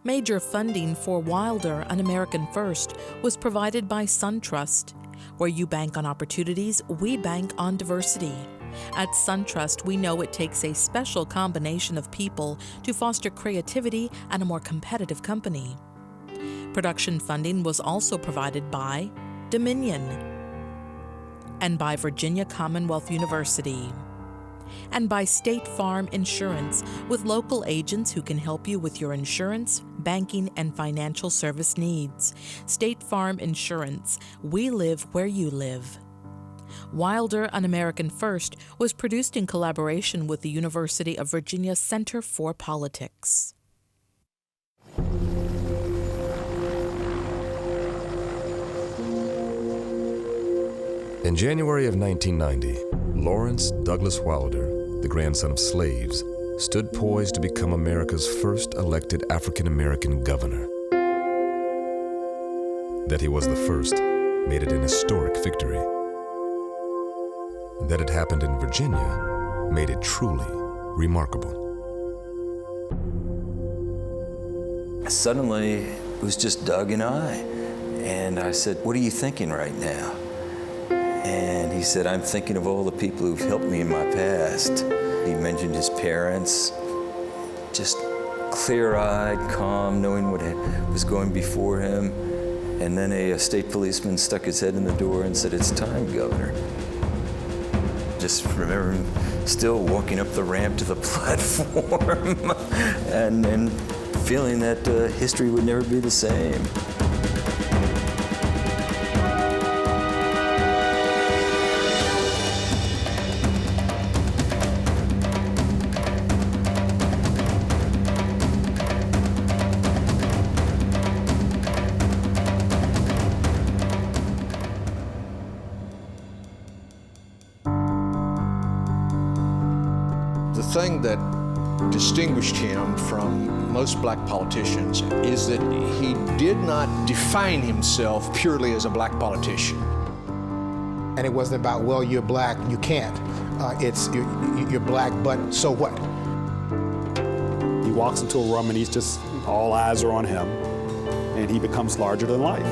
Major funding for Wilder, An American First, was provided by SunTrust. Where you bank on opportunities, we bank on diversity. At SunTrust, we know it takes a special combination of people to foster creativity and a more competitive company. Production funding was also provided by Dominion and by Virginia Commonwealth University, and by State Farm Insurance, with local agents who can help you with your insurance, banking, and financial service needs. State Farm Insurance. We live where you live. Wilder, An American First was produced in collaboration with the University of Virginia Center for Politics. In January of 1990, Lawrence Douglas Wilder, the grandson of slaves, stood poised to become America's first elected African-American governor. That he was the first made it an historic victory. That it happened in Virginia made it truly remarkable. Suddenly, it was just Doug and I said, "What are you thinking right now?" And he said, "I'm thinking of all the people who've helped me in my past." He mentioned his parents, just clear-eyed, calm, knowing what was going before him. And then a state policeman stuck his head in the door and said, "It's time, Governor." Just remember him still walking up the ramp to the platform and feeling that history would never be the same. The thing that distinguished him from most black politicians is that he did not define himself purely as a black politician. And it wasn't about, well, you're black, you can't. It's you're black, but so what? He walks into a room and he's just, all eyes are on him, and he becomes larger than life.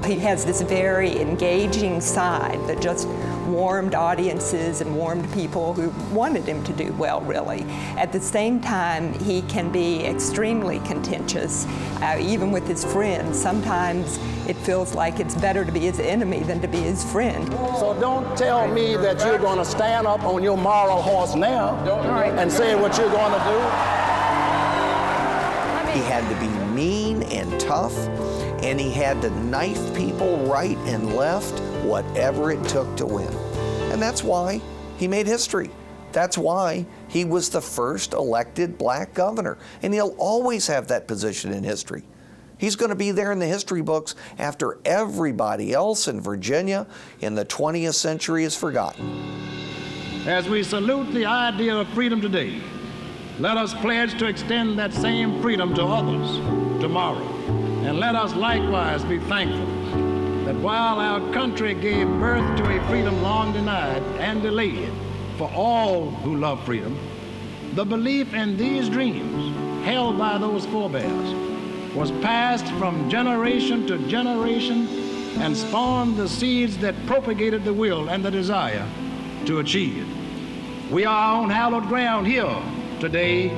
He has this very engaging side that just warmed audiences and warmed people who wanted him to do well, really. At the same time, he can be extremely contentious, even with his friends. Sometimes it feels like it's better to be his enemy than to be his friend. So don't tell me that you're going to stand up on your moral horse now and say what you're going to do. He had to be mean and tough, and he had to knife people right and left, whatever it took to win. And that's why he made history. That's why he was the first elected black governor. And he'll always have that position in history. He's going to be there in the history books after everybody else in Virginia in the 20th century is forgotten. As we salute the idea of freedom today, let us pledge to extend that same freedom to others tomorrow. And let us likewise be thankful that while our country gave birth to a freedom long denied and delayed for all who love freedom, the belief in these dreams held by those forebears was passed from generation to generation and spawned the seeds that propagated the will and the desire to achieve. We are on hallowed ground here today.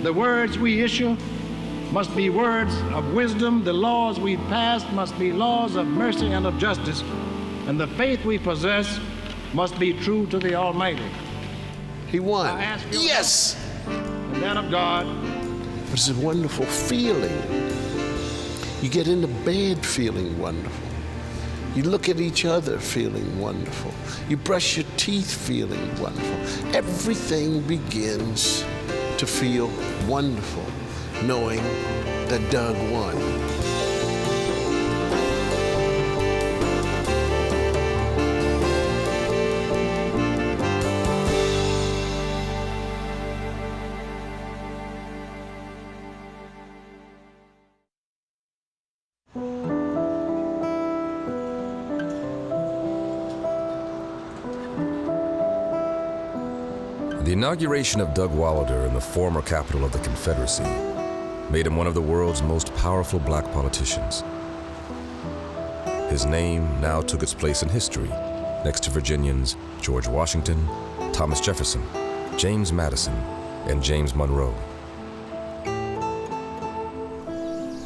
The words we issue must be words of wisdom. The laws we pass must be laws of mercy and of justice. And the faith we possess must be true to the Almighty. He won. I ask your Yes! help and that of God. But it's a wonderful feeling. You get into bed feeling wonderful. You look at each other feeling wonderful. You brush your teeth feeling wonderful. Everything begins to feel wonderful, knowing that Doug won. The inauguration of Doug Wilder in the former capital of the Confederacy made him one of the world's most powerful black politicians. His name now took its place in history, next to Virginians George Washington, Thomas Jefferson, James Madison, and James Monroe.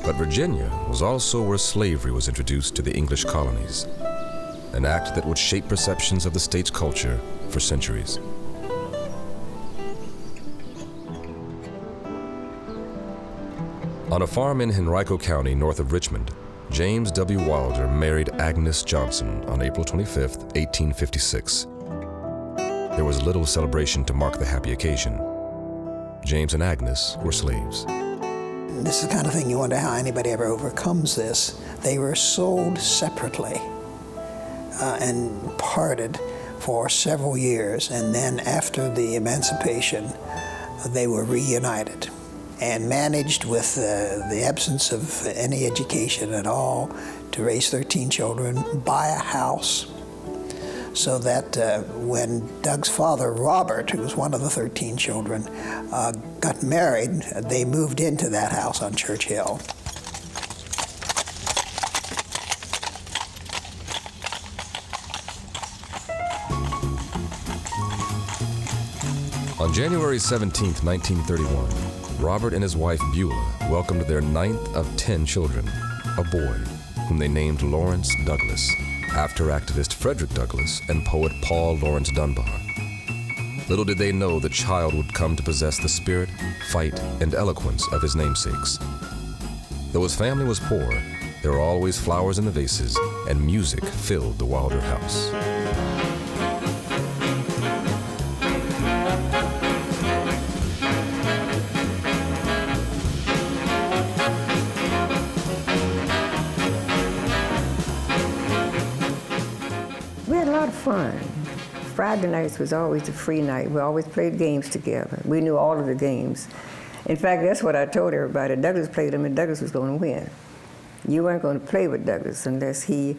But Virginia was also where slavery was introduced to the English colonies, an act that would shape perceptions of the state's culture for centuries. On a farm in Henrico County, north of Richmond, James W. Wilder married Agnes Johnson on April 25, 1856. There was little celebration to mark the happy occasion. James and Agnes were slaves. This is the kind of thing you wonder how anybody ever overcomes this. They were sold separately and parted for several years, and then after the emancipation, they were reunited and managed, with the absence of any education at all, to raise 13 children, buy a house, so that when Doug's father, Robert, who was one of the 13 children, got married, they moved into that house on Church Hill. On January 17, 1931, Robert and his wife Beulah welcomed their 9th of 10 children, a boy, whom they named Lawrence Douglas, after activist Frederick Douglass and poet Paul Laurence Dunbar. Little did they know the child would come to possess the spirit, fight, and eloquence of his namesakes. Though his family was poor, there were always flowers in the vases, and music filled the Wilder house. Fun. Friday nights was always a free night. We always played games together. We knew all of the games. In fact, that's what I told everybody. Douglas played them, and Douglas was going to win. You weren't going to play with Douglas unless he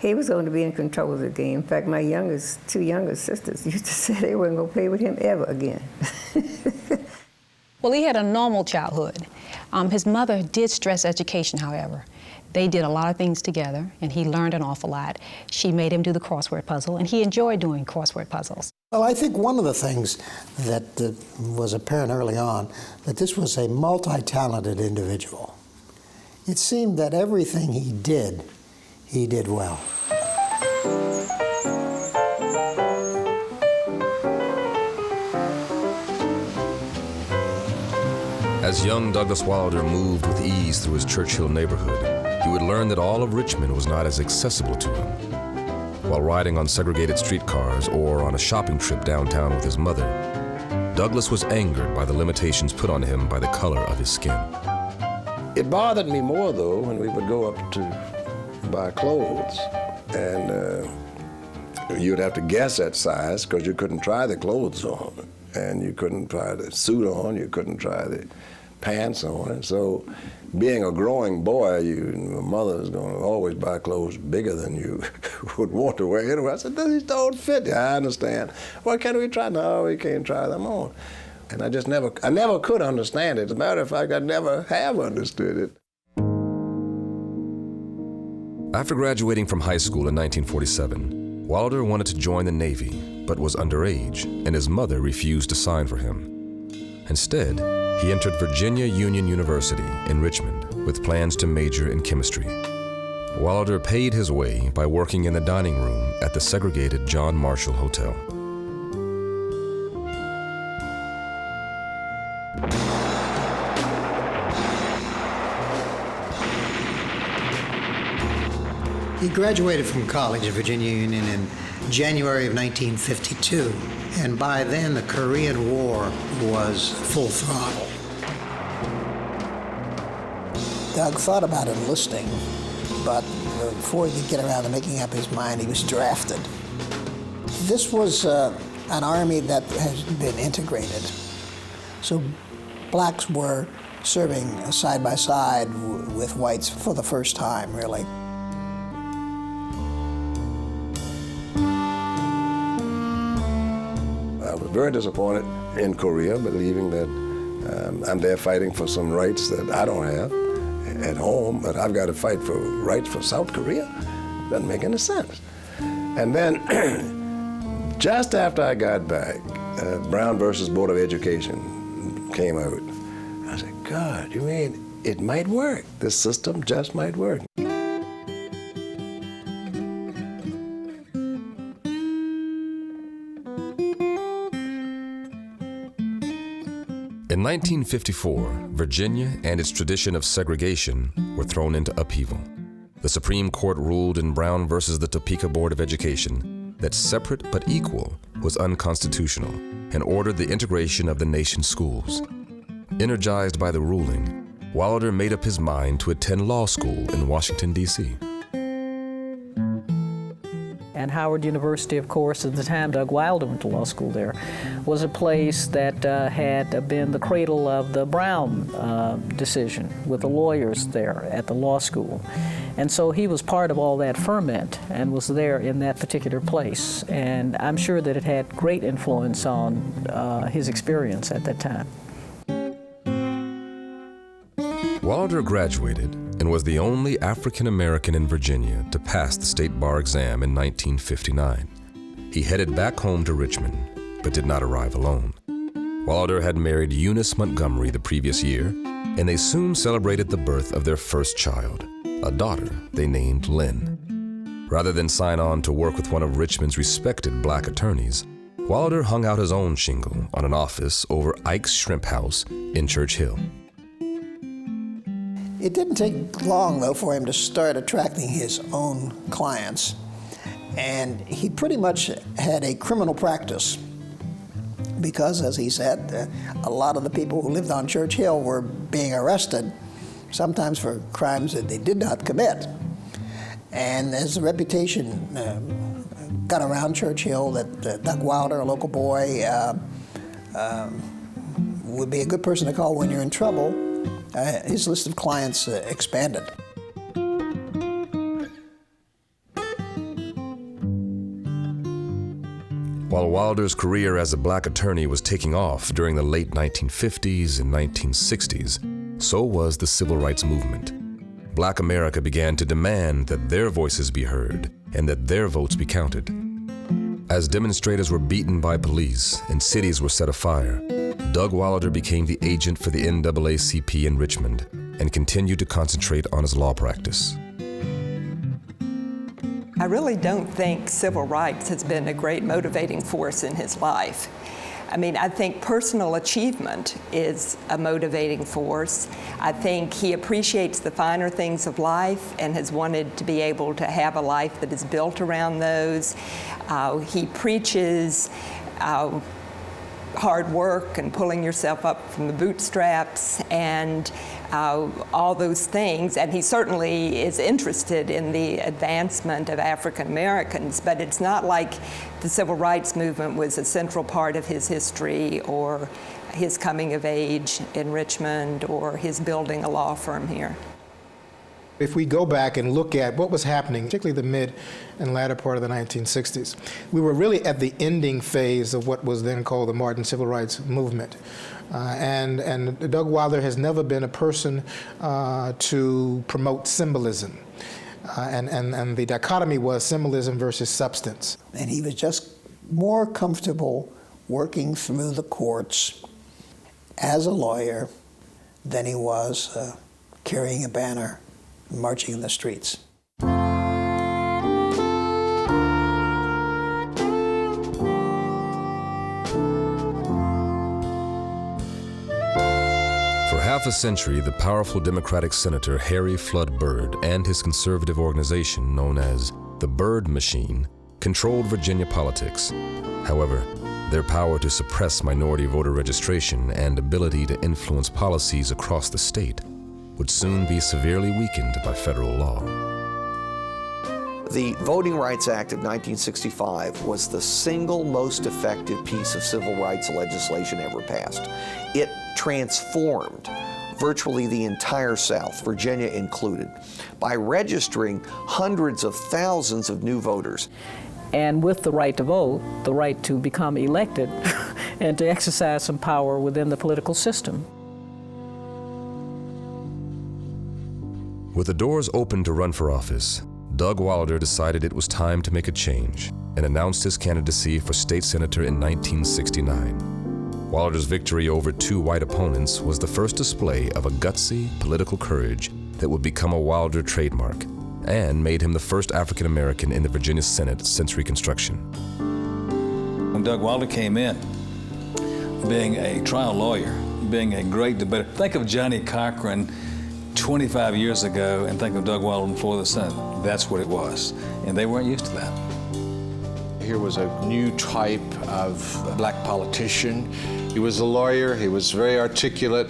was going to be in control of the game. In fact, my two youngest sisters used to say they weren't going to play with him ever again. Well, he had a normal childhood. His mother did stress education, however. They did a lot of things together, and he learned an awful lot. She made him do the crossword puzzle, and he enjoyed doing crossword puzzles. Well, I think one of the things that was apparent early on, that this was a multi-talented individual. It seemed that everything he did well. As young Douglas Wilder moved with ease through his Church Hill neighborhood, he would learn that all of Richmond was not as accessible to him. While riding on segregated streetcars or on a shopping trip downtown with his mother, Douglas was angered by the limitations put on him by the color of his skin. It bothered me more, though, when we would go up to buy clothes, and you'd have to guess at size because you couldn't try the clothes on, and you couldn't try the suit on, you couldn't try the pants on. And so, being a growing boy, your mother is going to always buy clothes bigger than you would want to wear anyway. I said, these don't fit you. I understand. Well, can't we try? No, we can't try them on. And I never could understand it. As a matter of fact, I never have understood it. After graduating from high school in 1947, Wilder wanted to join the Navy, but was underage, and his mother refused to sign for him. Instead, he entered Virginia Union University in Richmond with plans to major in chemistry. Wilder paid his way by working in the dining room at the segregated John Marshall Hotel. He graduated from college at Virginia Union in January of 1952, and by then the Korean War was full throttle. Doug thought about enlisting, but before he could get around to making up his mind, he was drafted. This was an army that has been integrated. So blacks were serving side by side with whites for the first time, really. I was was very disappointed in Korea, believing that I'm there fighting for some rights that I don't have at home, but I've got to fight for rights for South Korea. Doesn't make any sense. And then, just after I got back, Brown versus Board of Education came out. I said, God, you mean it might work? This system just might work. In 1954, Virginia and its tradition of segregation were thrown into upheaval. The Supreme Court ruled in Brown versus the Topeka Board of Education that separate but equal was unconstitutional and ordered the integration of the nation's schools. Energized by the ruling, Wilder made up his mind to attend law school in Washington, D.C. And Howard University, of course, at the time Doug Wilder went to law school there, was a place that had been the cradle of the Brown decision with the lawyers there at the law school. And so he was part of all that ferment and was there in that particular place. And I'm sure that it had great influence on his experience at that time. Wilder graduated and was the only African American in Virginia to pass the state bar exam in 1959. He headed back home to Richmond, but did not arrive alone. Wilder had married Eunice Montgomery the previous year, and they soon celebrated the birth of their first child, a daughter they named Lynn. Rather than sign on to work with one of Richmond's respected black attorneys, Wilder hung out his own shingle on an office over Ike's Shrimp House in Church Hill. It didn't take long, though, for him to start attracting his own clients. And he pretty much had a criminal practice because, as he said, a lot of the people who lived on Church Hill were being arrested, sometimes for crimes that they did not commit. And as the reputation got around Church Hill that Doug Wilder, a local boy, would be a good person to call when you're in trouble, his list of clients expanded. While Wilder's career as a black attorney was taking off during the late 1950s and 1960s, so was the civil rights movement. Black America began to demand that their voices be heard and that their votes be counted. As demonstrators were beaten by police and cities were set afire, Doug Wilder became the agent for the NAACP in Richmond and continued to concentrate on his law practice. I really don't think civil rights has been a great motivating force in his life. I mean, I think personal achievement is a motivating force. I think he appreciates the finer things of life and has wanted to be able to have a life that is built around those. He preaches hard work and pulling yourself up from the bootstraps and all those things, and he certainly is interested in the advancement of African Americans, but it's not like the civil rights movement was a central part of his history or his coming of age in Richmond or his building a law firm here. If we go back and look at what was happening, particularly the mid and latter part of the 1960s, we were really at the ending phase of what was then called the modern civil rights movement. And Doug Wilder has never been a person to promote symbolism. And the dichotomy was symbolism versus substance. And he was just more comfortable working through the courts as a lawyer than he was carrying a banner, marching in the streets. For half a century, the powerful Democratic Senator Harry Flood Byrd and his conservative organization known as the Byrd Machine controlled Virginia politics. However, their power to suppress minority voter registration and ability to influence policies across the state would soon be severely weakened by federal law. The Voting Rights Act of 1965 was the single most effective piece of civil rights legislation ever passed. It transformed virtually the entire South, Virginia included, by registering hundreds of thousands of new voters. and with the right to vote, the right to become elected and to exercise some power within the political system. With the doors open to run for office, Doug Wilder decided it was time to make a change and announced his candidacy for state senator in 1969. Wilder's victory over two white opponents was the first display of a gutsy political courage that would become a Wilder trademark and made him the first African American in the Virginia Senate since Reconstruction. When Doug Wilder came in, being a trial lawyer, being a great debater, think of Johnny Cochran 25 years ago and think of Doug Wilder before the Senate. That's what it was, and they weren't used to that. Here was a new type of black politician. He was a lawyer, he was very articulate,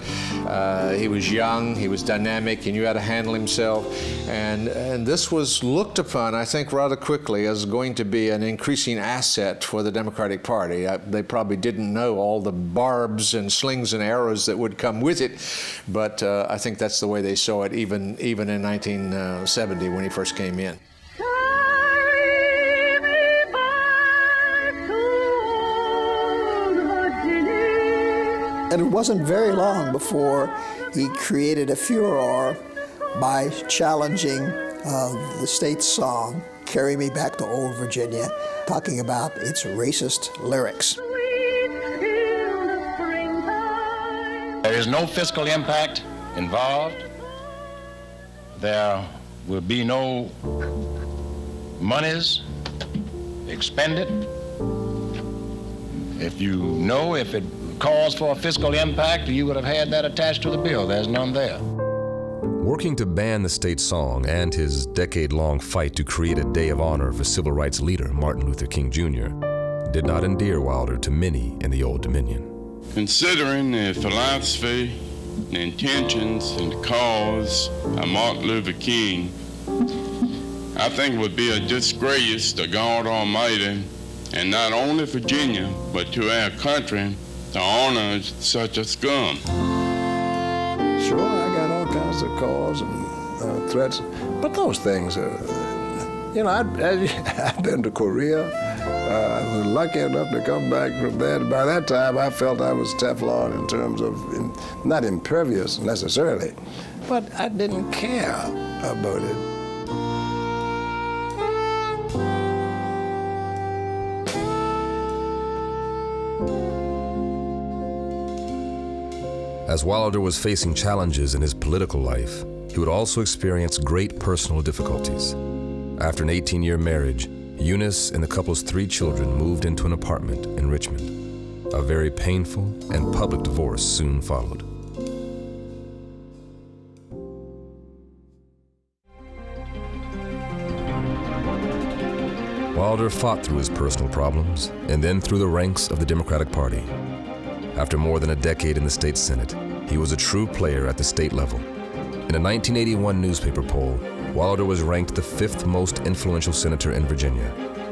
he was young, he was dynamic, he knew how to handle himself, and this was looked upon, I think, rather quickly as going to be an increasing asset for the Democratic Party. They probably didn't know all the barbs and slings and arrows that would come with it, but I think that's the way they saw it even in 1970 when he first came in. And it wasn't very long before he created a furor by challenging the state's song, Carry Me Back to Old Virginia, talking about its racist lyrics. There is no fiscal impact involved. There will be no monies expended. If it calls for a fiscal impact, you would have had that attached to the bill. There's none there. Working to ban the state song and his decade-long fight to create a day of honor for civil rights leader Martin Luther King Jr. did not endear Wilder to many in the Old Dominion. Considering the philosophy, the intentions, and the cause of Martin Luther King, I think it would be a disgrace to God Almighty, and not only Virginia, but to our country, to honor such a scum. Sure, I got all kinds of calls and threats, but those things are, I've been to Korea. I was lucky enough to come back from there. By that time, I felt I was Teflon in terms of, not impervious necessarily, but I didn't care about it. As Wilder was facing challenges in his political life, he would also experience great personal difficulties. After an 18-year marriage, Eunice and the couple's 3 children moved into an apartment in Richmond. A very painful and public divorce soon followed. Wilder fought through his personal problems and then through the ranks of the Democratic Party. After more than a decade in the state Senate, he was a true player at the state level. In a 1981 newspaper poll, Wilder was ranked the 5th most influential senator in Virginia,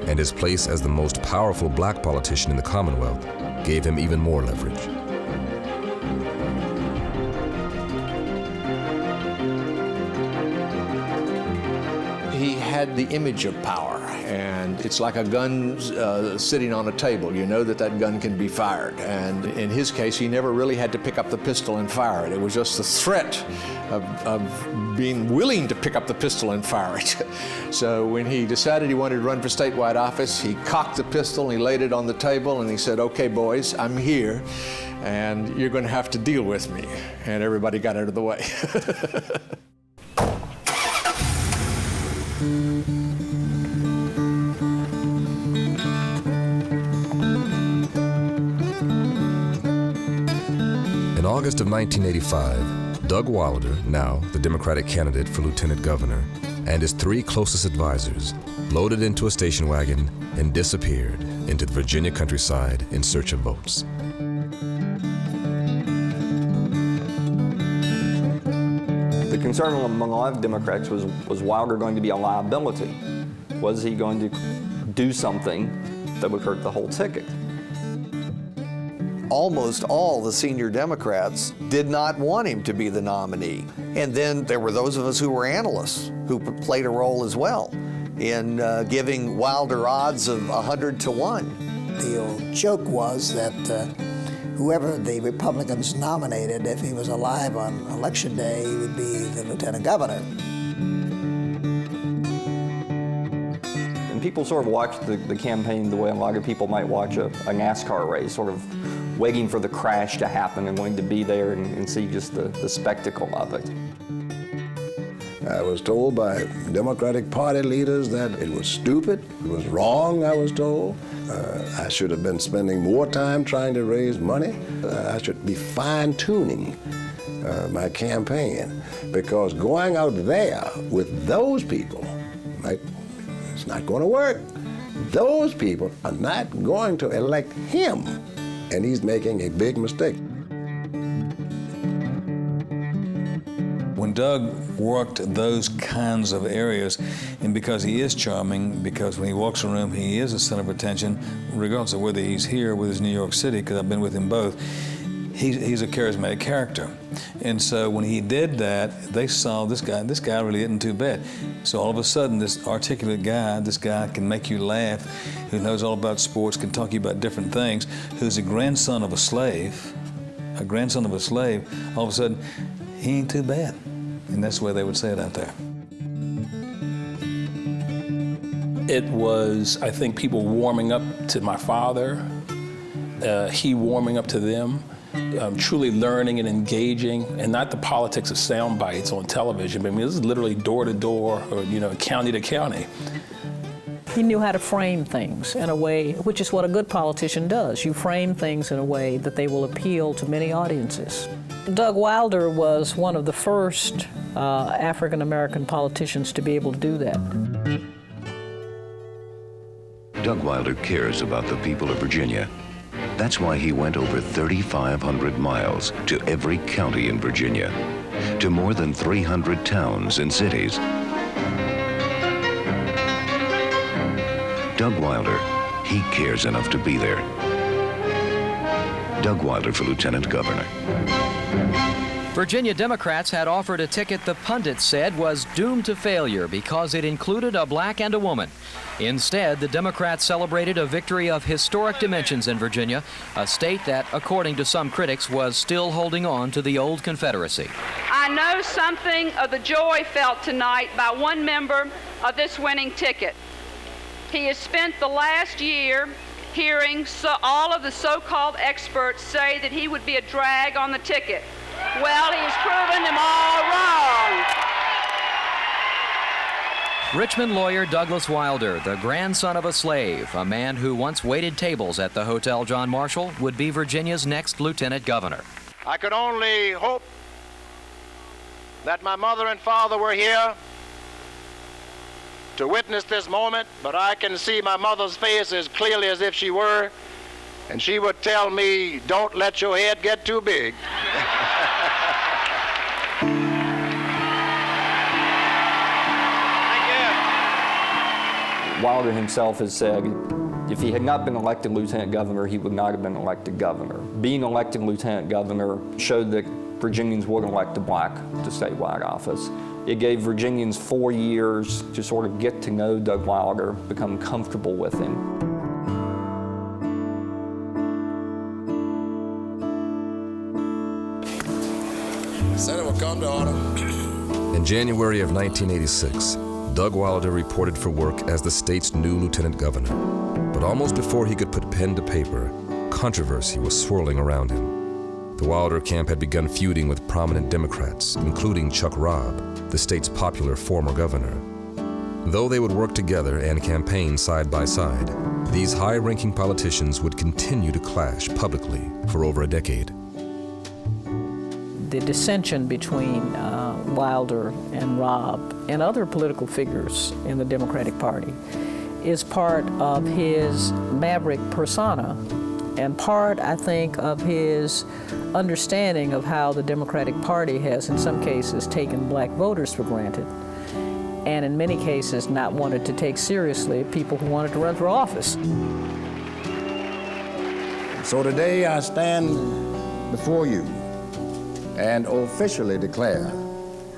and his place as the most powerful black politician in the Commonwealth gave him even more leverage. He had the image of power, and it's like a gun sitting on a table. You know that gun can be fired, and in his case, he never really had to pick up the pistol and fire it. It was just the threat of being willing to pick up the pistol and fire it. So when he decided he wanted to run for statewide office, he cocked the pistol, and he laid it on the table, and he said, "Okay, boys, I'm here, and you're going to have to deal with me." And everybody got out of the way. In August of 1985, Doug Wilder, now the Democratic candidate for lieutenant governor, and his 3 closest advisors loaded into a station wagon and disappeared into the Virginia countryside in search of votes. The concern among a lot of Democrats was Wilder going to be a liability? Was he going to do something that would hurt the whole ticket? Almost all the senior Democrats did not want him to be the nominee. And then there were those of us who were analysts who played a role as well. in giving Wilder odds of 100 to 1. The old joke was that whoever the Republicans nominated, if he was alive on election day, he would be the lieutenant governor. And people sort of watched the campaign the way a lot of people might watch a NASCAR race, sort of waiting for the crash to happen and wanting to be there and see just the spectacle of it. I was told by Democratic Party leaders that it was stupid, it was wrong, I was told. I should have been spending more time trying to raise money. I should be fine-tuning my campaign, because going out there with those people, it's not going to work. Those people are not going to elect him, and he's making a big mistake. When Doug worked those kinds of areas, and because he is charming, because when he walks a room, he is a center of attention, regardless of whether he's here with his New York City, because I've been with him both, he's a charismatic character. And so when he did that, they saw this guy really isn't too bad. So all of a sudden, this articulate guy, this guy can make you laugh, who knows all about sports, can talk to you about different things, who's a grandson of a slave, all of a sudden, he ain't too bad. And that's the way they would say it out there. It was, I think, people warming up to my father, he warming up to them, truly learning and engaging, and not the politics of sound bites on television. But I mean, this is literally door to door, or county to county. He knew how to frame things in a way, which is what a good politician does. You frame things in a way that they will appeal to many audiences. Doug Wilder was one of the first African-American politicians to be able to do that. Doug Wilder cares about the people of Virginia. That's why he went over 3,500 miles to every county in Virginia, to more than 300 towns and cities. Doug Wilder, he cares enough to be there. Doug Wilder for Lieutenant Governor. Virginia Democrats had offered a ticket the pundits said was doomed to failure because it included a black and a woman. Instead, the Democrats celebrated a victory of historic dimensions in Virginia, a state that, according to some critics, was still holding on to the old Confederacy. I know something of the joy felt tonight by one member of this winning ticket. He has spent the last year hearing all of the so-called experts say that he would be a drag on the ticket. Well, he's proven them all wrong. Richmond lawyer Douglas Wilder, the grandson of a slave, a man who once waited tables at the Hotel John Marshall, would be Virginia's next lieutenant governor. I could only hope that my mother and father were here to witness this moment, but I can see my mother's face as clearly as if she were, and she would tell me, "Don't let your head get too big." Wilder himself has said if he had not been elected lieutenant governor, he would not have been elected governor. Being elected lieutenant governor showed that Virginians would elect a black to statewide office. It gave Virginians 4 years to sort of get to know Doug Wilder, become comfortable with him. Senate will come to order. In January of 1986, Doug Wilder reported for work as the state's new lieutenant governor. But almost before he could put pen to paper, controversy was swirling around him. The Wilder camp had begun feuding with prominent Democrats, including Chuck Robb, the state's popular former governor. Though they would work together and campaign side by side, these high-ranking politicians would continue to clash publicly for over a decade. The dissension between Wilder and Robb and other political figures in the Democratic Party is part of his maverick persona and part, I think, of his understanding of how the Democratic Party has, in some cases, taken black voters for granted, and in many cases not wanted to take seriously people who wanted to run for office. So today I stand before you and officially declare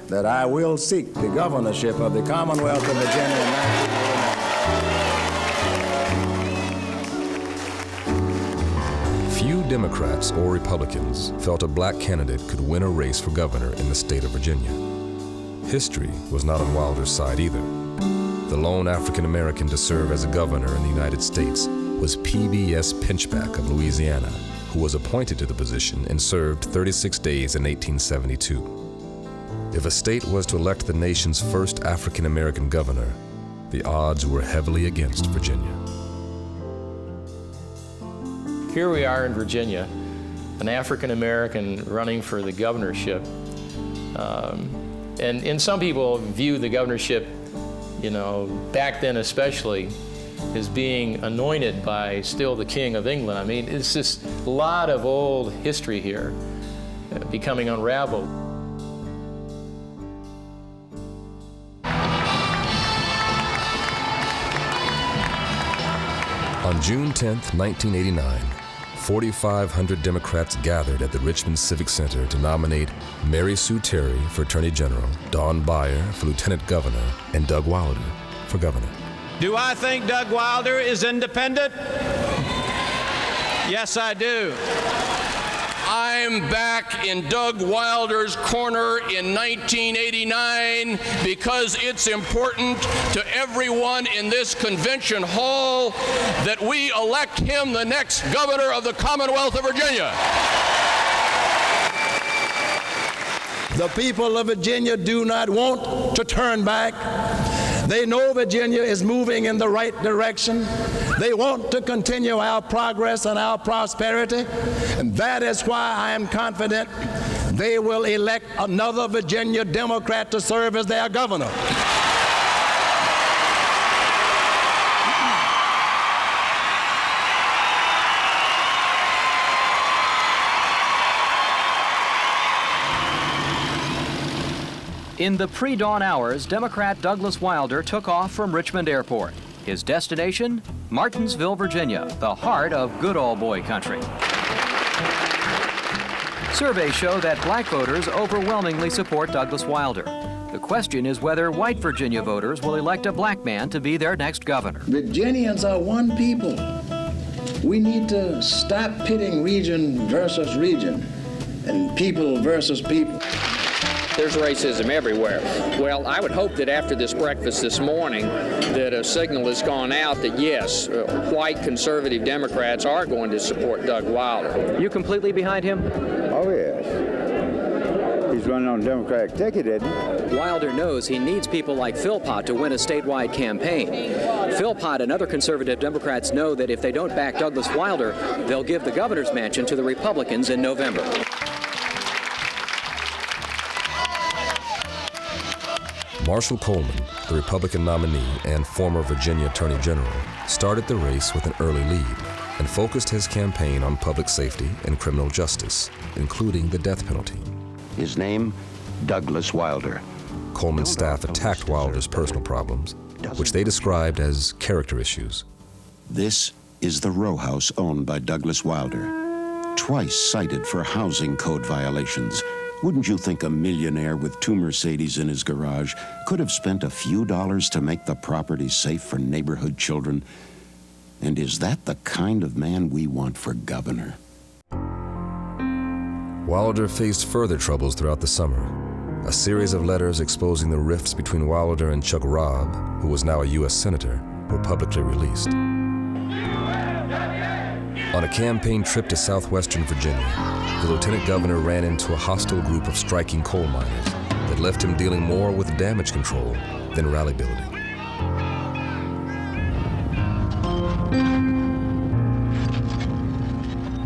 that I will seek the governorship of the Commonwealth of Virginia. Democrats or Republicans felt a black candidate could win a race for governor in the state of Virginia. History was not on Wilder's side either. The lone African American to serve as a governor in the United States was P.B.S. Pinchback of Louisiana, who was appointed to the position and served 36 days in 1872. If a state was to elect the nation's first African American governor, the odds were heavily against Virginia. Here we are in Virginia, an African American running for the governorship. And some people view the governorship, back then especially, as being anointed by still the King of England. I mean, it's just a lot of old history here becoming unraveled. On June 10, 1989, 4,500 Democrats gathered at the Richmond Civic Center to nominate Mary Sue Terry for Attorney General, Don Beyer for Lieutenant Governor, and Doug Wilder for Governor. Do I think Doug Wilder is independent? Yes, I do. I'm back in Doug Wilder's corner in 1989 because it's important to everyone in this convention hall that we elect him the next governor of the Commonwealth of Virginia. The people of Virginia do not want to turn back. They know Virginia is moving in the right direction. They want to continue our progress and our prosperity, and that is why I am confident they will elect another Virginia Democrat to serve as their governor. In the pre-dawn hours, Democrat Douglas Wilder took off from Richmond Airport. His destination, Martinsville, Virginia, the heart of good old boy country. Surveys show that black voters overwhelmingly support Douglas Wilder. The question is whether white Virginia voters will elect a black man to be their next governor. Virginians are one people. We need to stop pitting region versus region and people versus people. There's racism everywhere. Well, I would hope that after this breakfast this morning that a signal has gone out that yes, white conservative Democrats are going to support Doug Wilder. You completely behind him? Oh, yes. He's running on a Democratic ticket, isn't he? Wilder knows he needs people like Philpott to win a statewide campaign. Philpott and other conservative Democrats know that if they don't back Douglas Wilder, they'll give the governor's mansion to the Republicans in November. Marshall Coleman, the Republican nominee and former Virginia Attorney General, started the race with an early lead and focused his campaign on public safety and criminal justice, including the death penalty. His name, Douglas Wilder. Coleman's staff attacked Wilder's personal problems, which they described as character issues. This is the row house owned by Douglas Wilder, twice cited for housing code violations. Wouldn't you think a millionaire with 2 Mercedes in his garage could have spent a few dollars to make the property safe for neighborhood children? And is that the kind of man we want for governor? Wilder faced further troubles throughout the summer. A series of letters exposing the rifts between Wilder and Chuck Robb, who was now a U.S. Senator, were publicly released. On a campaign trip to southwestern Virginia, the lieutenant governor ran into a hostile group of striking coal miners that left him dealing more with damage control than rally building.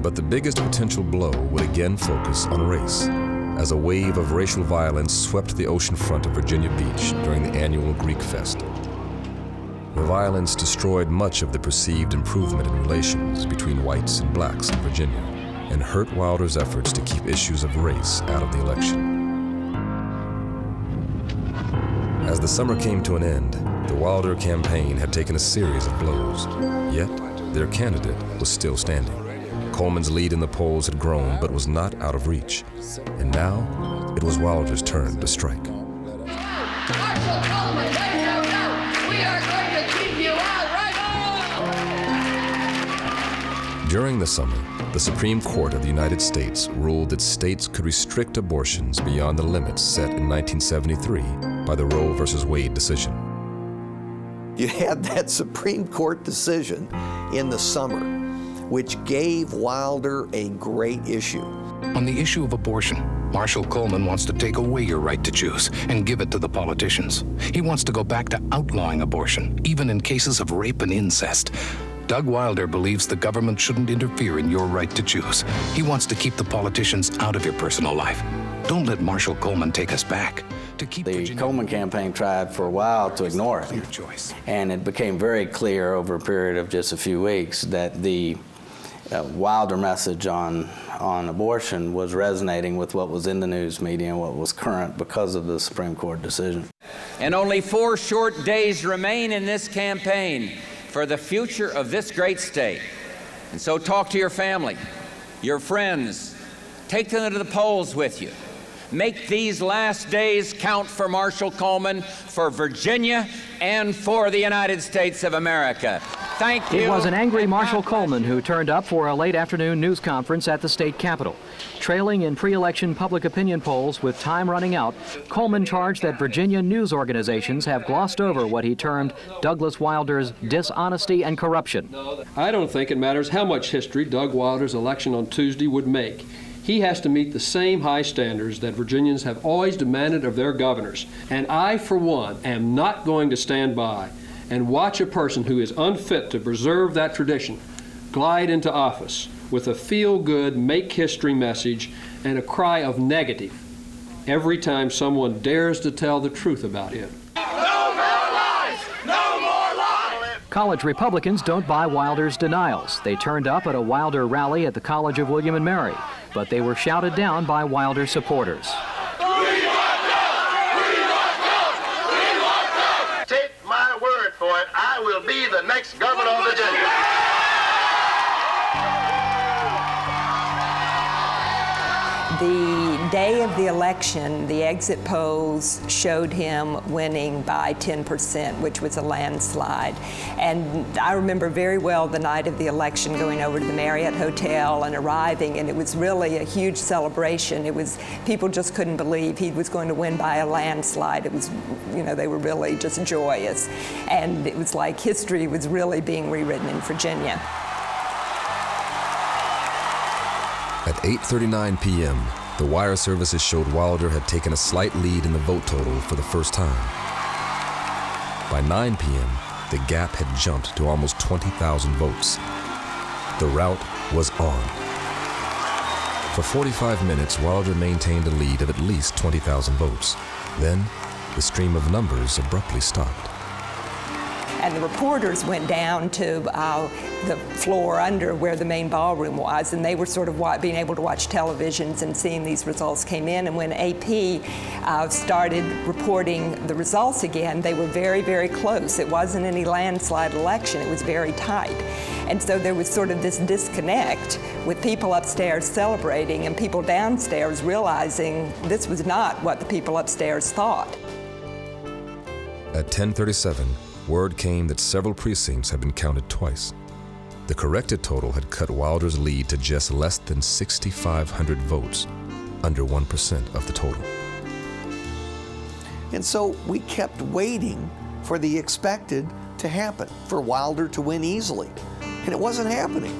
But the biggest potential blow would again focus on race, as a wave of racial violence swept the ocean front of Virginia Beach during the annual Greek Fest. The violence destroyed much of the perceived improvement in relations between whites and blacks in Virginia, and hurt Wilder's efforts to keep issues of race out of the election. As the summer came to an end, the Wilder campaign had taken a series of blows, yet their candidate was still standing. Coleman's lead in the polls had grown but was not out of reach, and now it was Wilder's turn to strike. Marshall Coleman, we are going to keep you out right now! During the summer, the Supreme Court of the United States ruled that states could restrict abortions beyond the limits set in 1973 by the Roe v. Wade decision. You had that Supreme Court decision in the summer, which gave Wilder a great issue. On the issue of abortion, Marshall Coleman wants to take away your right to choose and give it to the politicians. He wants to go back to outlawing abortion, even in cases of rape and incest. Doug Wilder believes the government shouldn't interfere in your right to choose. He wants to keep the politicians out of your personal life. Don't let Marshall Coleman take us back. The Coleman campaign tried for a while to ignore it. Your choice. And it became very clear over a period of just a few weeks that the Wilder message on abortion was resonating with what was in the news media and what was current because of the Supreme Court decision. And only 4 short days remain in this campaign for the future of this great state. And so talk to your family, your friends, take them to the polls with you. Make these last days count for Marshall Coleman, for Virginia, and for the United States of America. Thank you. It was an angry Marshall Coleman who turned up for a late afternoon news conference at the state capitol. Trailing in pre-election public opinion polls with time running out, Coleman charged that Virginia news organizations have glossed over what he termed Douglas Wilder's dishonesty and corruption. I don't think it matters how much history Doug Wilder's election on Tuesday would make. He has to meet the same high standards that Virginians have always demanded of their governors. And I, for one, am not going to stand by and watch a person who is unfit to preserve that tradition glide into office with a feel-good, make-history message and a cry of negative every time someone dares to tell the truth about him. No more lies! No more lies! College Republicans don't buy Wilder's denials. They turned up at a Wilder rally at the College of William and Mary, but they were shouted down by Wilder supporters. Take my word for it, I will be the next governor of Virginia. The day of the election, the exit polls showed him winning by 10%, which was a landslide. And I remember very well the night of the election going over to the Marriott Hotel and arriving, and it was really a huge celebration. It was, people just couldn't believe he was going to win by a landslide. It was, you know, they were really just joyous. And it was like history was really being rewritten in Virginia. At 8:39 p.m., the wire services showed Wilder had taken a slight lead in the vote total for the first time. By 9 p.m., the gap had jumped to almost 20,000 votes. The rout was on. For 45 minutes, Wilder maintained a lead of at least 20,000 votes. Then, the stream of numbers abruptly stopped. And the reporters went down to the floor under where the main ballroom was, and they were sort of being able to watch televisions and seeing these results came in. And when AP started reporting the results again, they were very, very close. It wasn't any landslide election. It was very tight. And so there was sort of this disconnect with people upstairs celebrating and people downstairs realizing this was not what the people upstairs thought. At 10:37, word came that several precincts had been counted twice. The corrected total had cut Wilder's lead to just less than 6,500 votes, under 1% of the total. And so we kept waiting for the expected to happen, for Wilder to win easily. And it wasn't happening.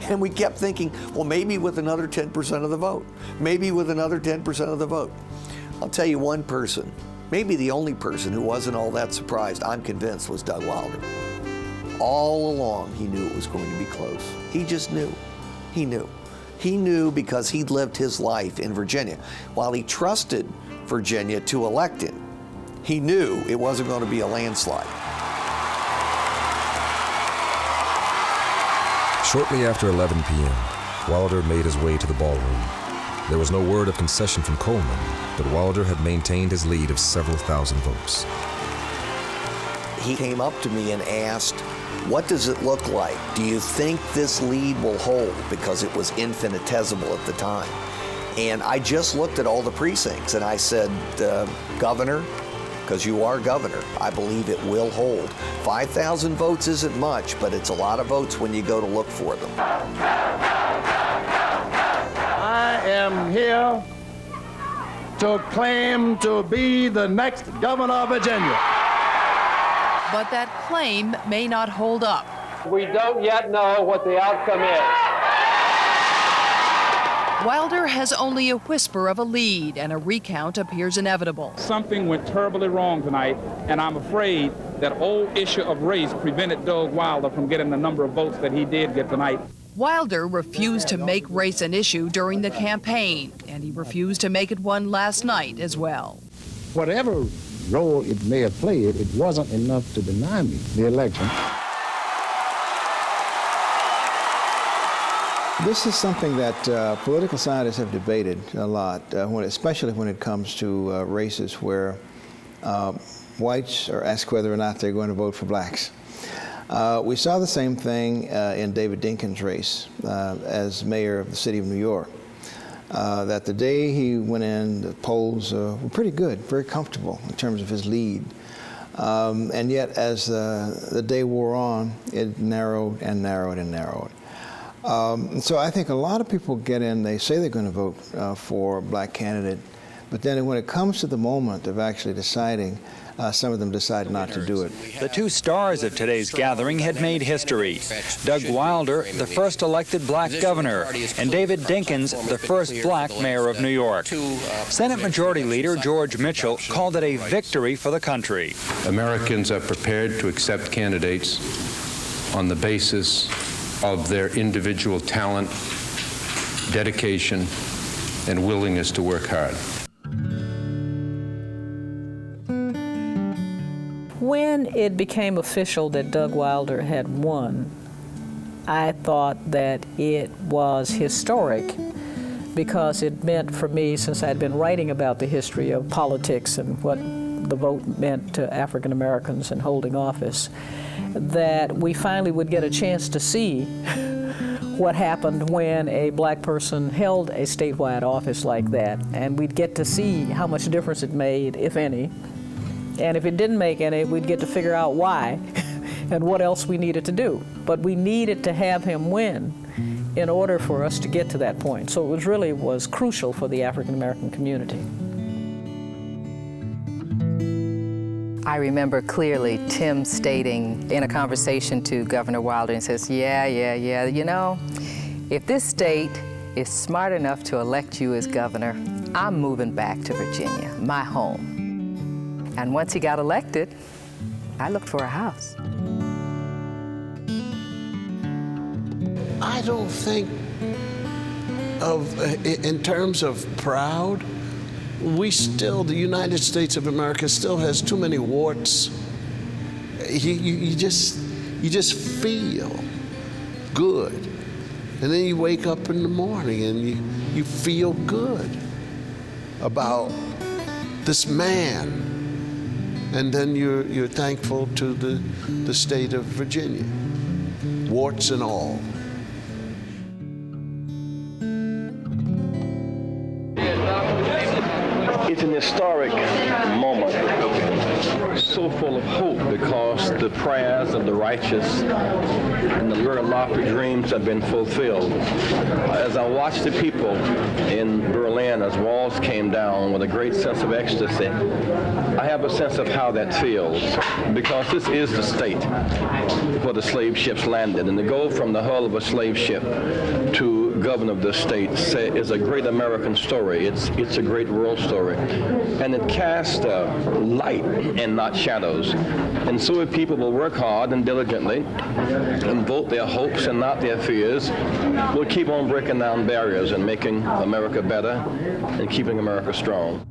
And we kept thinking, well, maybe with another 10% of the vote, maybe with another 10% of the vote. I'll tell you one person, maybe the only person who wasn't all that surprised, I'm convinced, was Doug Wilder. All along, he knew it was going to be close. He just knew. He knew. He knew because he'd lived his life in Virginia. While he trusted Virginia to elect him, he knew it wasn't going to be a landslide. Shortly after 11 p.m., Wilder made his way to the ballroom. There was no word of concession from Coleman, but Wilder had maintained his lead of several thousand votes. He came up to me and asked, what does it look like? Do you think this lead will hold? Because it was infinitesimal at the time. And I just looked at all the precincts and I said, Governor, because you are governor. I believe it will hold. 5,000 votes isn't much, but it's a lot of votes when you go to look for them. I am here to claim to be the next governor of Virginia. But that claim may not hold up. We don't yet know what the outcome is. Wilder has only a whisper of a lead, and a recount appears inevitable. Something went terribly wrong tonight, and I'm afraid that old issue of race prevented Doug Wilder from getting the number of votes that he did get tonight. Wilder refused to make race an issue during the campaign, and he refused to make it one last night as well. Whatever role it may have played, it wasn't enough to deny me the election. This is something that political scientists have debated a lot, especially when it comes to races where whites are asked whether or not they're going to vote for blacks. We saw the same thing in David Dinkins' race as mayor of the city of New York. That the day he went in, the polls were pretty good, very comfortable in terms of his lead. And yet, as the day wore on, it narrowed and narrowed and narrowed. So I think a lot of people get in, they say they're going to vote for a black candidate, but then when it comes to the moment of actually deciding, some of them decide not to do it. The two stars of today's gathering had made history. Doug Wilder, the first elected black governor, and David Dinkins, the first black mayor of New York. Senate Majority Leader George Mitchell called it a victory for the country. Americans are prepared to accept candidates on the basis of their individual talent, dedication, and willingness to work hard. When it became official that Doug Wilder had won, I thought that it was historic because it meant for me, since I'd been writing about the history of politics and what the vote meant to African Americans in holding office, that we finally would get a chance to see what happened when a black person held a statewide office like that. And we'd get to see how much difference it made, if any. And if it didn't make any, we'd get to figure out why and what else we needed to do. But we needed to have him win in order for us to get to that point. So it really was crucial for the African American community. I remember clearly Tim stating in a conversation to Governor Wilder, and says, yeah, you know, if this state is smart enough to elect you as governor, I'm moving back to Virginia, my home. And once he got elected, I looked for a house. I don't think in terms of proud, the United States of America still has too many warts. You just feel good. And then you wake up in the morning and you feel good about this man. And then you're thankful to the state of Virginia, warts and all. It's an historic moment, so full of hope because the prayers of the righteous and the very lofty dreams have been fulfilled. As I watched the people in Berlin as walls came down with a great sense of ecstasy, I have a sense of how that feels because this is the state where the slave ships landed, and to go from the hull of a slave ship to governor of the state is a great American story. It's a great world story. And it casts light and not shadows. And so if people will work hard and diligently and vote their hopes and not their fears, we'll keep on breaking down barriers and making America better and keeping America strong.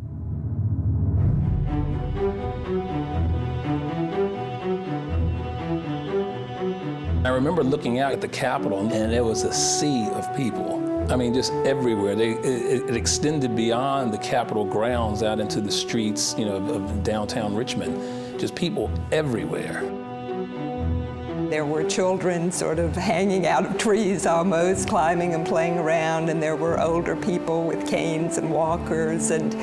I remember looking out at the Capitol, and there was a sea of people. I mean, just everywhere. It extended beyond the Capitol grounds out into the streets, of downtown Richmond. Just people everywhere. There were children sort of hanging out of trees almost, climbing and playing around, and there were older people with canes and walkers, and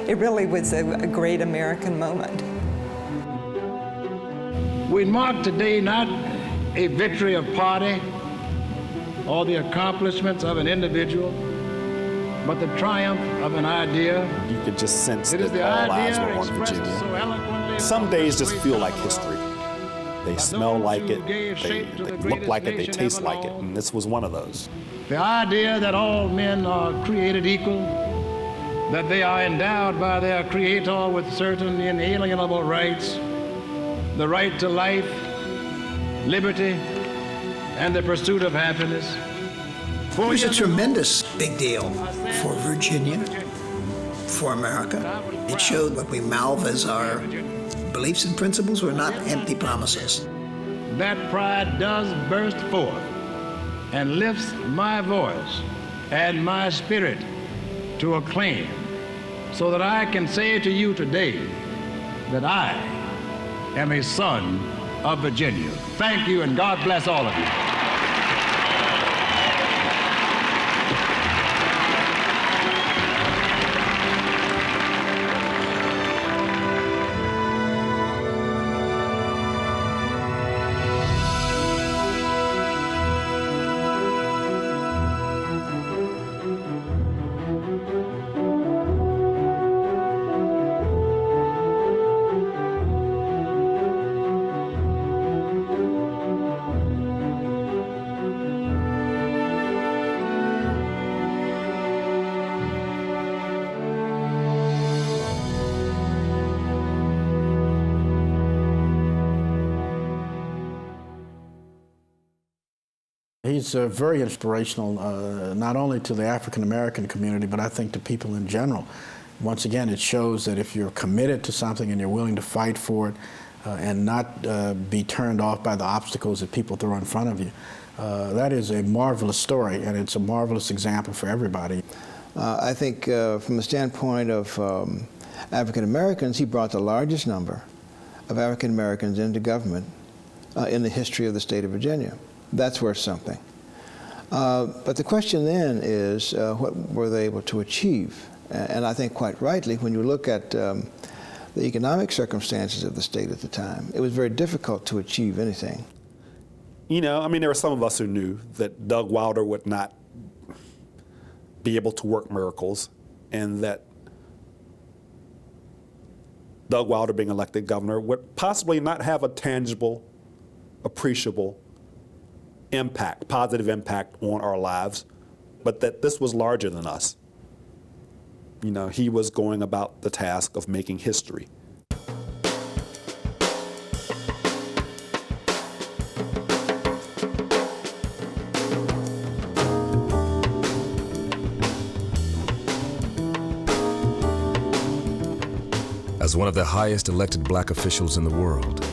it really was a great American moment. We mark today not a victory of party or the accomplishments of an individual, but the triumph of an idea. You could just sense It is that the all eyes idea were on expressed Virginia. so eloquently. Some days just feel like history. They smell like it, they look like it, they taste like it, and this was one of those. The idea that all men are created equal, that they are endowed by their Creator with certain inalienable rights, the right to life, liberty, and the pursuit of happiness. It was a tremendous big deal for Virginia, for America. It showed what we mouth as our beliefs and principles were not empty promises. That pride does burst forth and lifts my voice and my spirit to acclaim, so that I can say to you today that I am a son of Virginia. Thank you, and God bless all of you. He's very inspirational, not only to the African-American community, but I think to people in general. Once again, it shows that if you're committed to something and you're willing to fight for it and not be turned off by the obstacles that people throw in front of you, that is a marvelous story, and it's a marvelous example for everybody. I think from the standpoint of African-Americans, he brought the largest number of African-Americans into government in the history of the state of Virginia. That's worth something. But the question then is, what were they able to achieve? And I think quite rightly, when you look at the economic circumstances of the state at the time, it was very difficult to achieve anything. You know, I mean, there were some of us who knew that Doug Wilder would not be able to work miracles, and that Doug Wilder being elected governor would possibly not have a tangible, appreciable impact, positive impact on our lives, but that this was larger than us. You know, he was going about the task of making history. As one of the highest elected black officials in the world,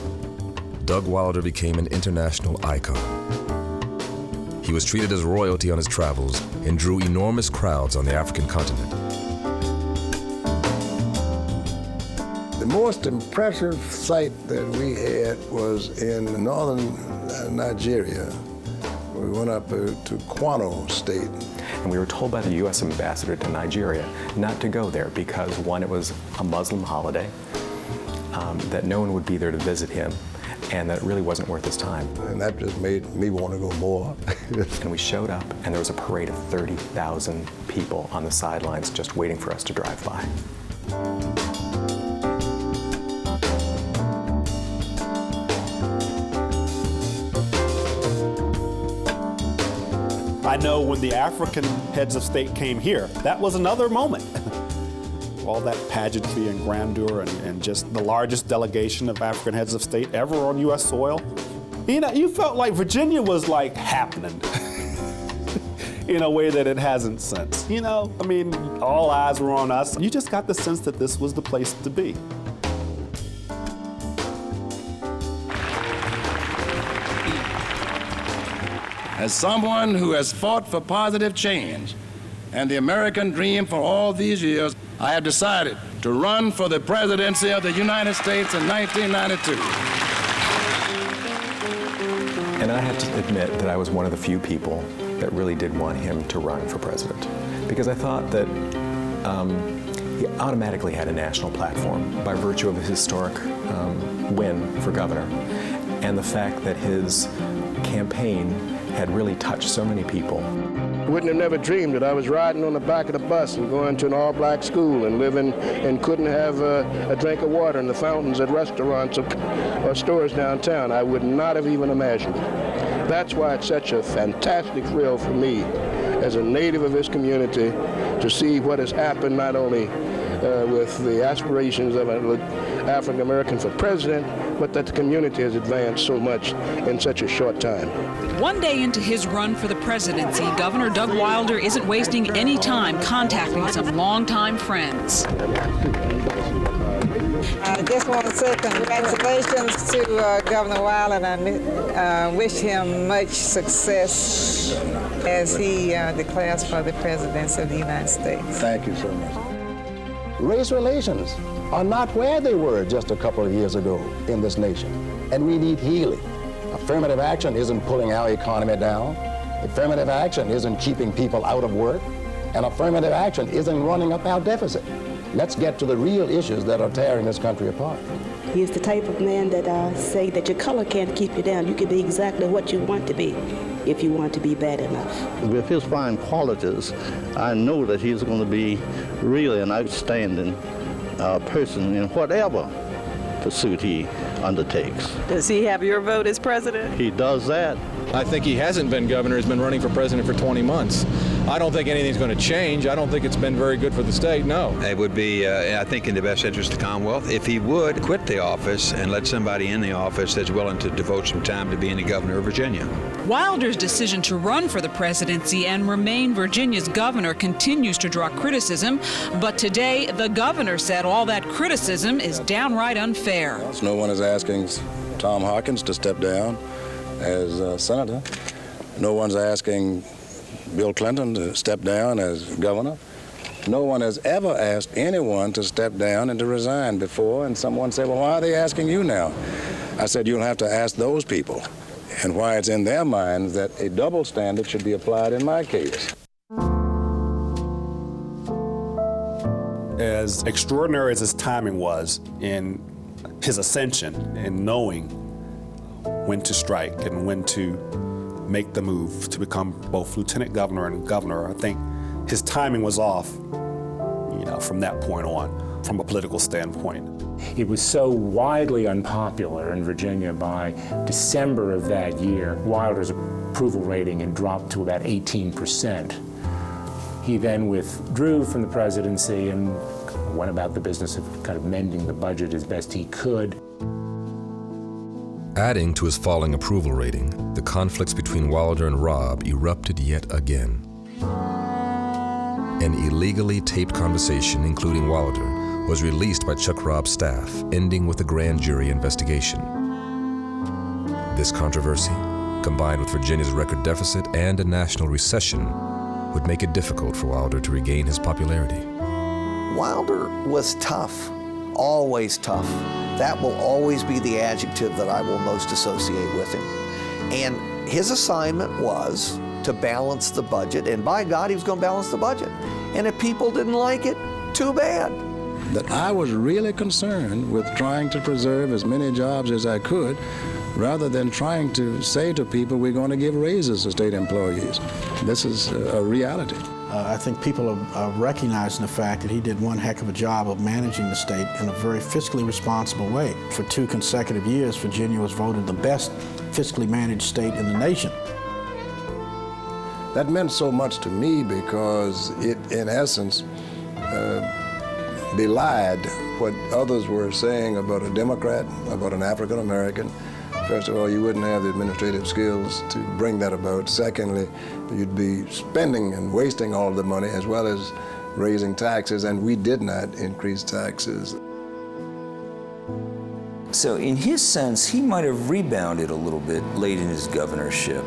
Doug Wilder became an international icon. He was treated as royalty on his travels and drew enormous crowds on the African continent. The most impressive sight that we had was in northern Nigeria. We went up to Kwano State. And we were told by the U.S. ambassador to Nigeria not to go there because, one, it was a Muslim holiday, that no one would be there to visit him, and that it really wasn't worth his time. And that just made me want to go more. And we showed up, and there was a parade of 30,000 people on the sidelines just waiting for us to drive by. I know when the African heads of state came here, that was another moment. All that pageantry and grandeur and just the largest delegation of African heads of state ever on U.S. soil. You know, you felt like Virginia was like happening in a way that it hasn't since. You know, I mean, all eyes were on us. You just got the sense that this was the place to be. As someone who has fought for positive change and the American dream for all these years, I have decided to run for the presidency of the United States in 1992. And I have to admit that I was one of the few people that really did want him to run for president, because I thought that he automatically had a national platform by virtue of his historic win for governor. and the fact that his campaign had really touched so many people. Wouldn't have never dreamed that I was riding on the back of the bus and going to an all-black school and living and couldn't have a drink of water in the fountains at restaurants or stores downtown. I would not have even imagined it. That's why it's such a fantastic thrill for me as a native of this community to see what has happened not only with the aspirations of an African American for president, but that the community has advanced so much in such a short time. One day into his run for the presidency, Governor Doug Wilder isn't wasting any time contacting some longtime friends. I just want to say congratulations to Governor Wilder, and I wish him much success as he declares for the presidency of the United States. Thank you so much. Race relations are not where they were just a couple of years ago in this nation, and we need healing. Affirmative action isn't pulling our economy down. Affirmative action isn't keeping people out of work. And affirmative action isn't running up our deficit. Let's get to the real issues that are tearing this country apart. He is the type of man that say that your color can't keep you down. You can be exactly what you want to be if you want to be bad enough. With his fine qualities, I know that he's going to be really an outstanding person in whatever pursuit he undertakes. Does he have your vote as president? He does that. I think he hasn't been governor. He's been running for president for 20 months. I don't think anything's going to change. I don't think it's been very good for the state, no. It would be, I think, in the best interest of the Commonwealth if he would quit the office and let somebody in the office that's willing to devote some time to being the governor of Virginia. Wilder's decision to run for the presidency and remain Virginia's governor continues to draw criticism, but today the governor said all that criticism is downright unfair. No one is asking Tom Hawkins to step down as senator. No one's asking Bill Clinton to step down as governor. No one has ever asked anyone to step down and to resign before, and someone said, well, why are they asking you now? I said, you'll have to ask those people, and why it's in their minds that a double standard should be applied in my case. As extraordinary as his timing was in his ascension and knowing when to strike and when to make the move to become both lieutenant governor and governor, I think his timing was off, from that point on, from a political standpoint. It was so widely unpopular in Virginia by December of that year, Wilder's approval rating had dropped to about 18%. He then withdrew from the presidency and went about the business of kind of mending the budget as best he could. Adding to his falling approval rating, the conflicts between Wilder and Robb erupted yet again. An illegally taped conversation, including Wilder, was released by Chuck Robb's staff, ending with a grand jury investigation. This controversy, combined with Virginia's record deficit and a national recession, would make it difficult for Wilder to regain his popularity. Wilder was tough, always tough. That will always be the adjective that I will most associate with him. And his assignment was to balance the budget, and by God, he was going to balance the budget. And if people didn't like it, too bad. That I was really concerned with trying to preserve as many jobs as I could, rather than trying to say to people, we're going to give raises to state employees. This is a reality. I think people are recognizing the fact that he did one heck of a job of managing the state in a very fiscally responsible way. For 2 consecutive years, Virginia was voted the best fiscally managed state in the nation. That meant so much to me because it, in essence, belied what others were saying about a Democrat, about an African American. First of all, you wouldn't have the administrative skills to bring that about. Secondly, you'd be spending and wasting all the money as well as raising taxes, and we did not increase taxes. So in his sense, he might have rebounded a little bit late in his governorship.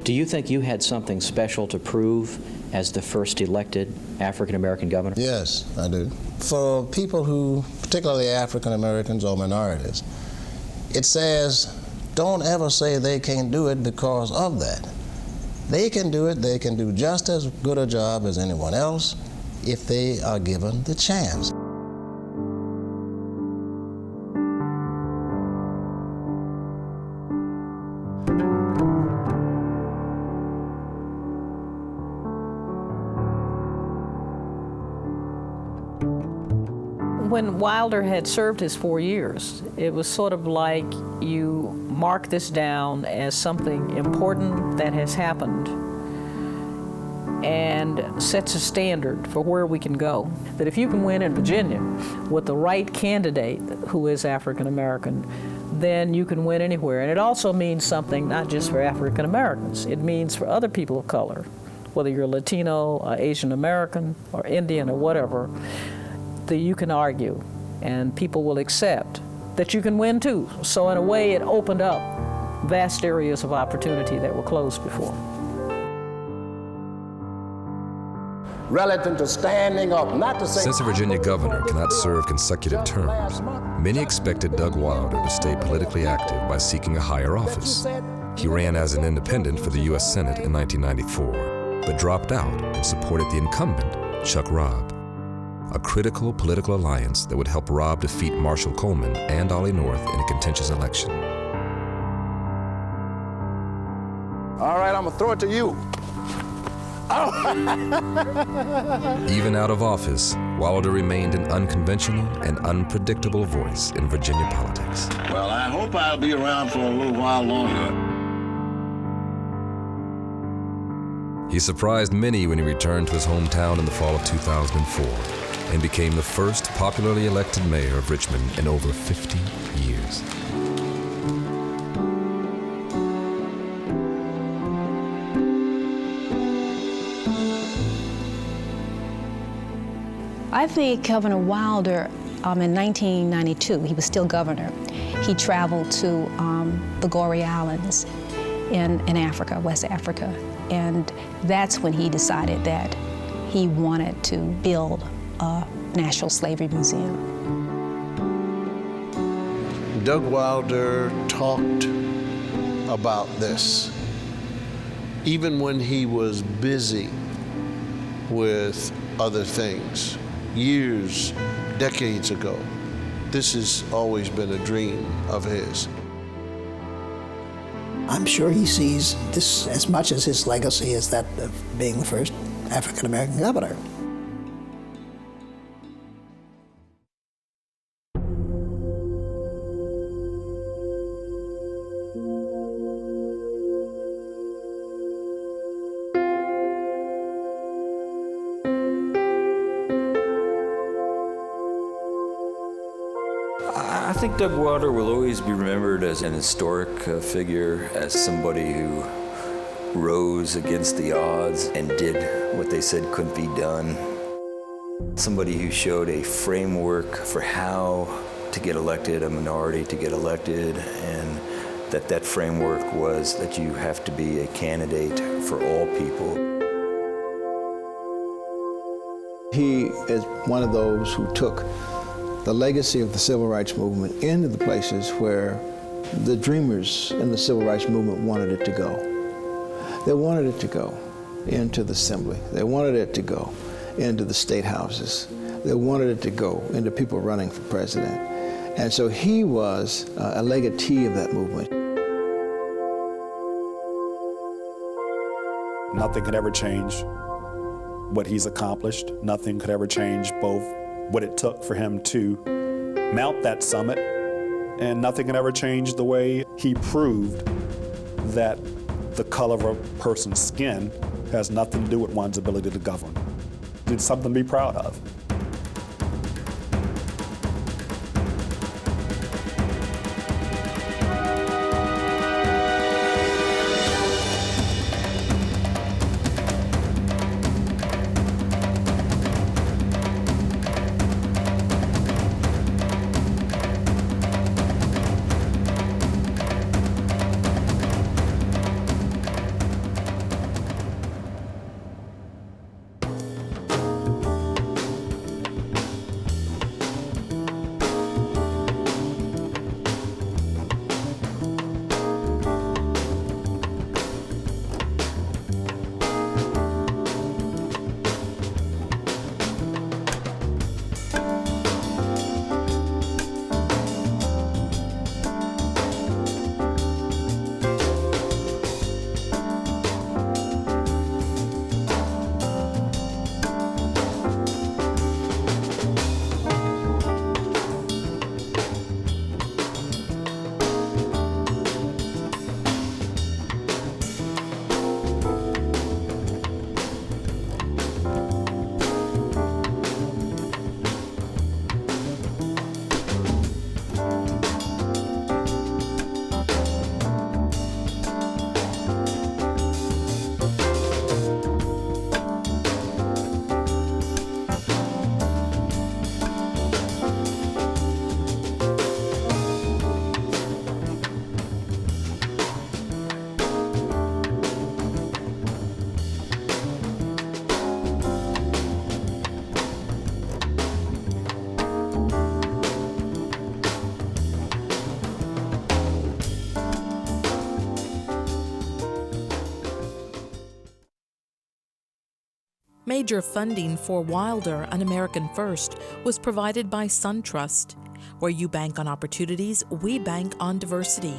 Do you think you had something special to prove as the first elected African-American governor? Yes, I do. For people who, particularly African Americans or minorities, it says, don't ever say they can't do it because of that. They can do it. They can do just as good a job as anyone else if they are given the chance. When Wilder had served his 4 years, it was sort of like you mark this down as something important that has happened and sets a standard for where we can go. That if you can win in Virginia with the right candidate who is African American, then you can win anywhere. And it also means something not just for African Americans, it means for other people of color, whether you're Latino, or Asian American, or Indian, or whatever, that you can argue and people will accept that you can win too. So in a way, it opened up vast areas of opportunity that were closed before. Relative to standing up, not to say... Since a Virginia governor cannot serve consecutive terms, many expected Doug Wilder to stay politically active by seeking a higher office. He ran as an independent for the U.S. Senate in 1994, but dropped out and supported the incumbent, Chuck Robb, a critical political alliance that would help Robb defeat Marshall Coleman and Ollie North in a contentious election. All right, I'm gonna throw it to you. Even out of office, Wilder remained an unconventional and unpredictable voice in Virginia politics. Well, I hope I'll be around for a little while longer. He surprised many when he returned to his hometown in the fall of 2004 and became the first popularly elected mayor of Richmond in over 50 years. I think Governor Wilder, in 1992, he was still governor. He traveled to the Goree Islands in Africa, West Africa, and that's when he decided that he wanted to build a National Slavery Museum. Doug Wilder talked about this even when he was busy with other things. Years, decades ago, this has always been a dream of his. I'm sure he sees this as much as his legacy as that of being the first African-American governor. I think Doug Wilder will always be remembered as an historic figure, as somebody who rose against the odds and did what they said couldn't be done. Somebody who showed a framework for how to get elected, a minority to get elected, and that framework was that you have to be a candidate for all people. He is one of those who took the legacy of the civil rights movement into the places where the dreamers in the civil rights movement wanted it to go. They wanted it to go into the assembly. They wanted it to go into the state houses. They wanted it to go into people running for president. And so he was a legatee of that movement. Nothing could ever change what he's accomplished. Nothing could ever change both what it took for him to mount that summit, and nothing can ever change the way he proved that the color of a person's skin has nothing to do with one's ability to govern. It's something to be proud of. Major funding for Wilder, An American First, was provided by SunTrust. Where you bank on opportunities, we bank on diversity.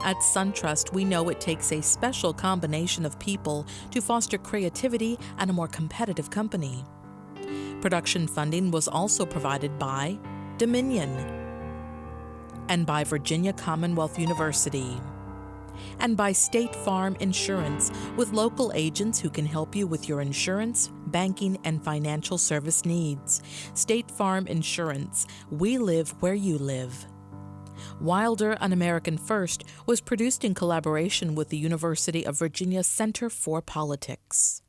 At SunTrust, we know it takes a special combination of people to foster creativity and a more competitive company. Production funding was also provided by Dominion and by Virginia Commonwealth University and by State Farm Insurance, with local agents who can help you with your insurance, banking, and financial service needs. State Farm Insurance. We live where you live. Wilder, An American First was produced in collaboration with the University of Virginia Center for Politics.